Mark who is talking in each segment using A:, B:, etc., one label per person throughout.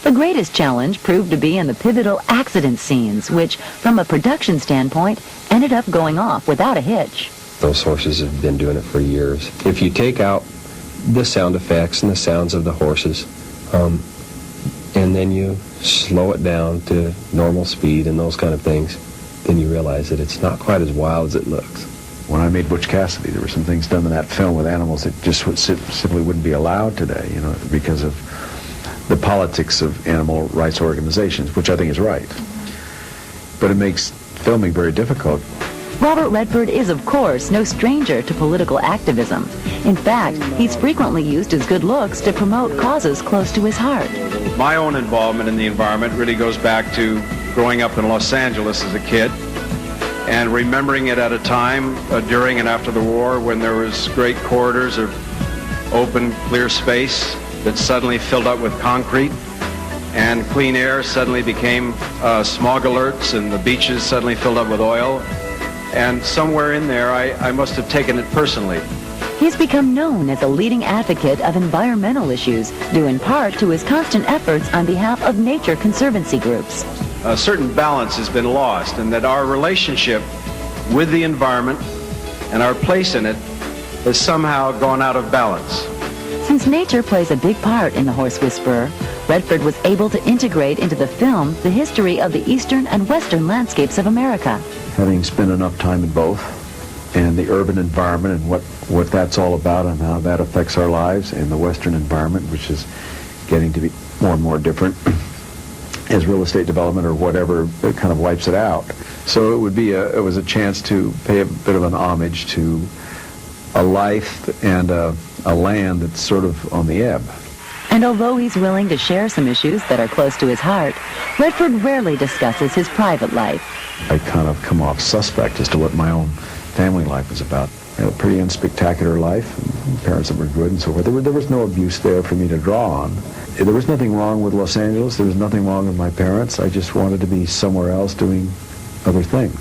A: The greatest challenge proved to be in the pivotal accident scenes, which, from a production standpoint, ended up going off without a hitch.
B: Those horses have been doing it for years. If you take out the sound effects and the sounds of the horses, and then you slow it down to normal speed and those kind of things, then you realize that it's not quite as wild as it looks.
C: When I made Butch Cassidy, there were some things done in that film with animals that just simply wouldn't be allowed today, you know, because of the politics of animal rights organizations, which I think is right. But it makes filming very difficult.
A: Robert Redford is, of course, no stranger to political activism. In fact, he's frequently used his good looks to promote causes close to his heart.
D: My own involvement in the environment really goes back to growing up in Los Angeles as a kid and remembering it at a time during and after the war when there was great corridors of open, clear space that suddenly filled up with concrete, and clean air suddenly became smog alerts, and the beaches suddenly filled up with oil. And somewhere in there, I must have taken it personally.
A: He's become known as a leading advocate of environmental issues, due in part to his constant efforts on behalf of nature conservancy groups.
D: A certain balance has been lost, and that our relationship with the environment and our place in it has somehow gone out of balance.
A: Since nature plays a big part in The Horse Whisperer, Redford was able to integrate into the film the history of the eastern and western landscapes of America.
C: Having spent enough time in both, and the urban environment and what that's all about and how that affects our lives, and the western environment, which is getting to be more and more different as real estate development or whatever, it kind of wipes it out. So it was a chance to pay a bit of an homage to a life and a land that's sort of on the ebb.
A: And although he's willing to share some issues that are close to his heart, Redford rarely discusses his private life.
C: I kind of come off suspect as to what my own family life was about. I had a pretty unspectacular life, parents that were good and so forth. There was no abuse there for me to draw on. There was nothing wrong with Los Angeles. There was nothing wrong with my parents. I just wanted to be somewhere else doing other things.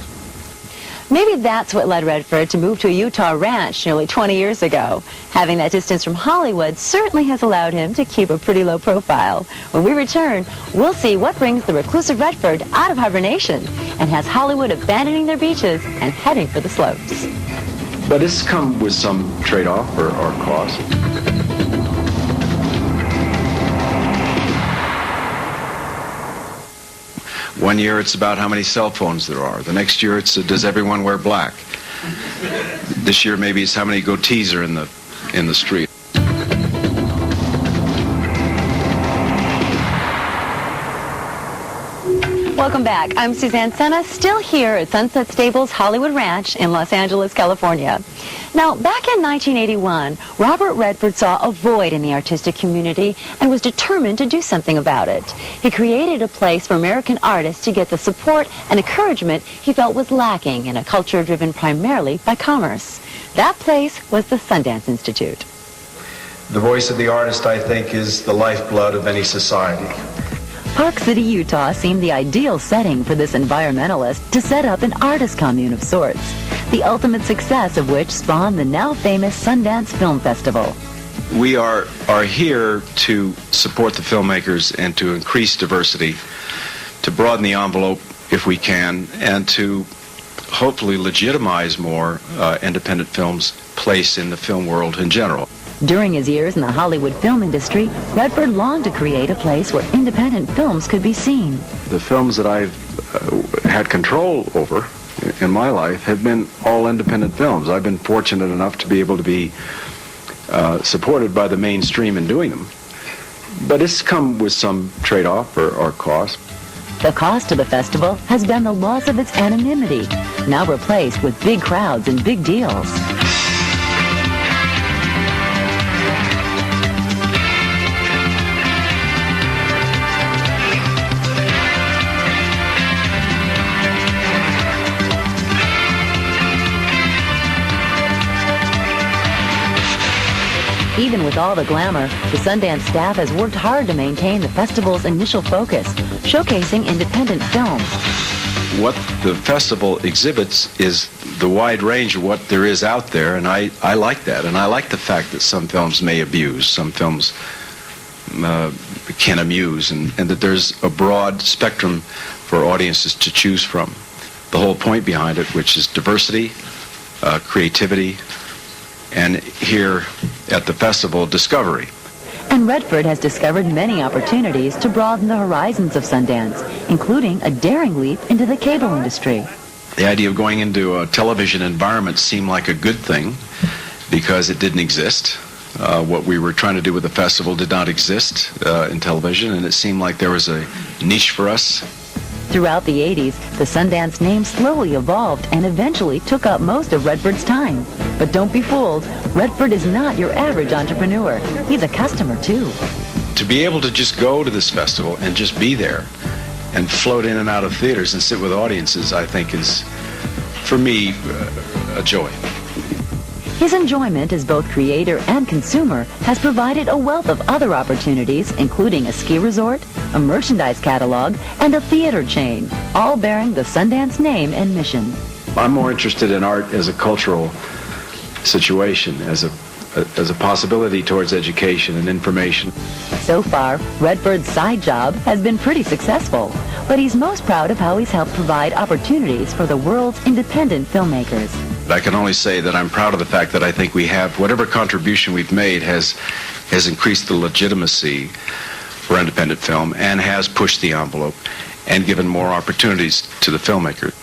A: Maybe that's what led Redford to move to a Utah ranch nearly 20 years ago. Having that distance from Hollywood certainly has allowed him to keep a pretty low profile. When we return, we'll see what brings the reclusive Redford out of hibernation and has Hollywood abandoning their beaches and heading for the slopes.
D: But it's come with some trade-off or cost. One year it's about how many cell phones there are. The next year it's does everyone wear black? This year maybe it's how many goatees are in the street.
A: Welcome back. I'm Suzanne Senna, still here at Sunset Stables Hollywood Ranch in Los Angeles, California. Now, back in 1981, Robert Redford saw a void in the artistic community and was determined to do something about it. He created a place for American artists to get the support and encouragement he felt was lacking in a culture driven primarily by commerce. That place was the Sundance Institute.
D: The voice of the artist, I think, is the lifeblood of any society.
A: Park City, Utah seemed the ideal setting for this environmentalist to set up an artist commune of sorts, the ultimate success of which spawned the now famous Sundance Film Festival.
D: We are here to support the filmmakers and to increase diversity, to broaden the envelope if we can, and to hopefully legitimize more independent films' place in the film world in general.
A: During his years in the Hollywood film industry, Redford longed to create a place where independent films could be seen.
D: The films that I've had control over in my life have been all independent films. I've been fortunate enough to be able to be supported by the mainstream in doing them. But it's come with some trade-off or cost.
A: The cost of the festival has been the loss of its anonymity, now replaced with big crowds and big deals. Even with all the glamour, the Sundance staff has worked hard to maintain the festival's initial focus, showcasing independent films.
D: What the festival exhibits is the wide range of what there is out there, and I like that. And I like the fact that some films may abuse, some films can amuse, and that there's a broad spectrum for audiences to choose from. The whole point behind it, which is diversity, creativity, and here at the festival, discovery.
A: And Redford has discovered many opportunities to broaden the horizons of Sundance, including a daring leap into the cable industry.
D: The idea of going into a television environment seemed like a good thing because it didn't exist. What we were trying to do with the festival did not exist in television, and it seemed like there was a niche for us.
A: Throughout the 80s, the Sundance name slowly evolved and eventually took up most of Redford's time. But don't be fooled, Redford is not your average entrepreneur. He's a customer, too.
D: To be able to just go to this festival and just be there and float in and out of theaters and sit with audiences, I think is, for me, a joy.
A: His enjoyment as both creator and consumer has provided a wealth of other opportunities, including a ski resort, a merchandise catalog, and a theater chain, all bearing the Sundance name and mission.
D: I'm more interested in art as a cultural situation, as a possibility towards education and information.
A: So far, Redford's side job has been pretty successful, but he's most proud of how he's helped provide opportunities for the world's independent filmmakers.
D: I can only say that I'm proud of the fact that I think we have, whatever contribution we've made has increased the legitimacy for independent film and has pushed the envelope and given more opportunities to the filmmaker.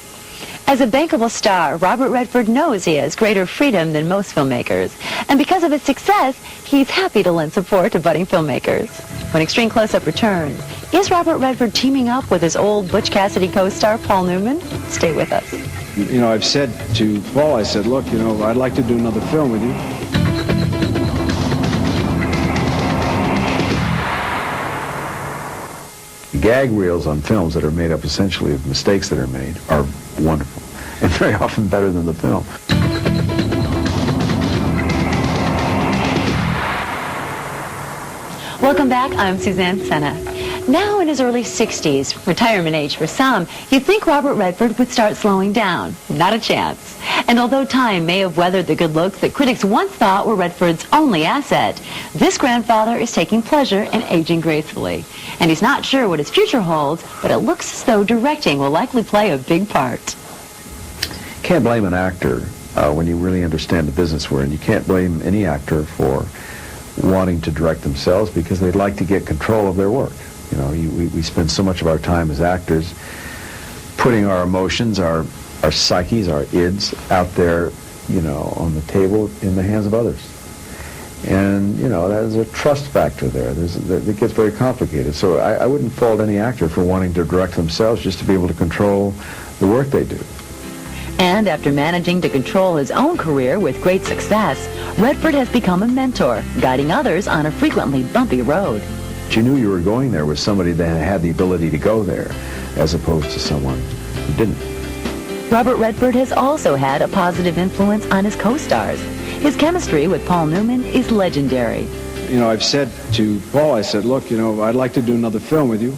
A: As a bankable star, Robert Redford knows he has greater freedom than most filmmakers. And because of his success, he's happy to lend support to budding filmmakers. When Extreme Close-Up returns, is Robert Redford teaming up with his old Butch Cassidy co-star Paul Newman? Stay with us.
E: You know, I've said to Paul, I said, look, you know, I'd like to do another film with you.
C: Gag reels on films that are made up essentially of mistakes that are made are wonderful, and very often better than the film.
A: Welcome back. I'm Suzanne Senna. Now in his early 60s, retirement age for some, you'd think Robert Redford would start slowing down. Not a chance. And although time may have weathered the good looks that critics once thought were Redford's only asset, this grandfather is taking pleasure in aging gracefully. And he's not sure what his future holds, but it looks as though directing will likely play a big part.
C: Can't blame an actor when you really understand the business we're in. You can't blame any actor for wanting to direct themselves because they'd like to get control of their work. You know, we spend so much of our time as actors putting our emotions, our psyches, our ids out there, you know, on the table in the hands of others. And, you know, there's a trust factor there. It gets very complicated. So I wouldn't fault any actor for wanting to direct themselves just to be able to control the work they do.
A: And after managing to control his own career with great success, Redford has become a mentor, guiding others on a frequently bumpy road.
C: You knew you were going there with somebody that had the ability to go there, as opposed to someone who didn't.
A: Robert Redford has also had a positive influence on his co-stars. His chemistry with Paul Newman is legendary.
E: You know, I've said to Paul, I said, look, you know, I'd like to do another film with you.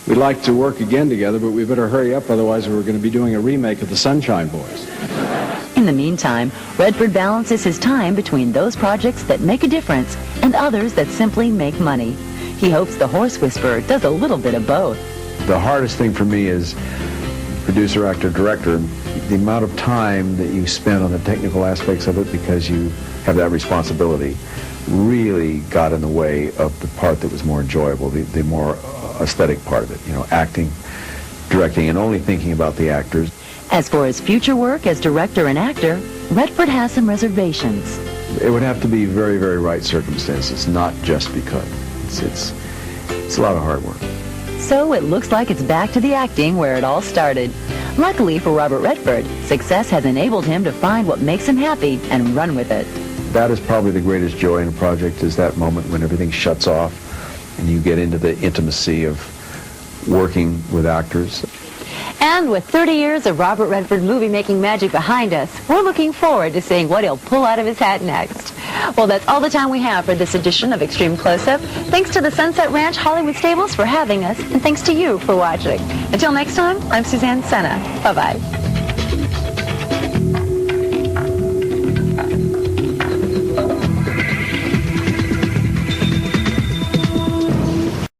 E: We'd like to work again together, but we better hurry up, otherwise we're going to be doing a remake of The Sunshine Boys.
A: In the meantime, Redford balances his time between those projects that make a difference and others that simply make money. He hopes The Horse Whisperer does a little bit of both.
C: The hardest thing for me is producer, actor, director, the amount of time that you spend on the technical aspects of it because you have that responsibility really got in the way of the part that was more enjoyable, the more aesthetic part of it, you know, acting, directing, and only thinking about the actors.
A: As for his future work as director and actor, Redford has some reservations.
C: It would have to be very, very right circumstances, not just because. It's a lot of hard work.
A: So it looks like it's back to the acting where it all started. Luckily for Robert Redford, success has enabled him to find what makes him happy and run with it.
C: That is probably the greatest joy in a project, is that moment when everything shuts off and you get into the intimacy of working with actors.
A: And with 30 years of Robert Redford movie-making magic behind us, we're looking forward to seeing what he'll pull out of his hat next. Well, that's all the time we have for this edition of Extreme Close-Up. Thanks to the Sunset Ranch Hollywood Stables for having us, and thanks to you for watching. Until next time, I'm Suzanne Senna. Bye-bye.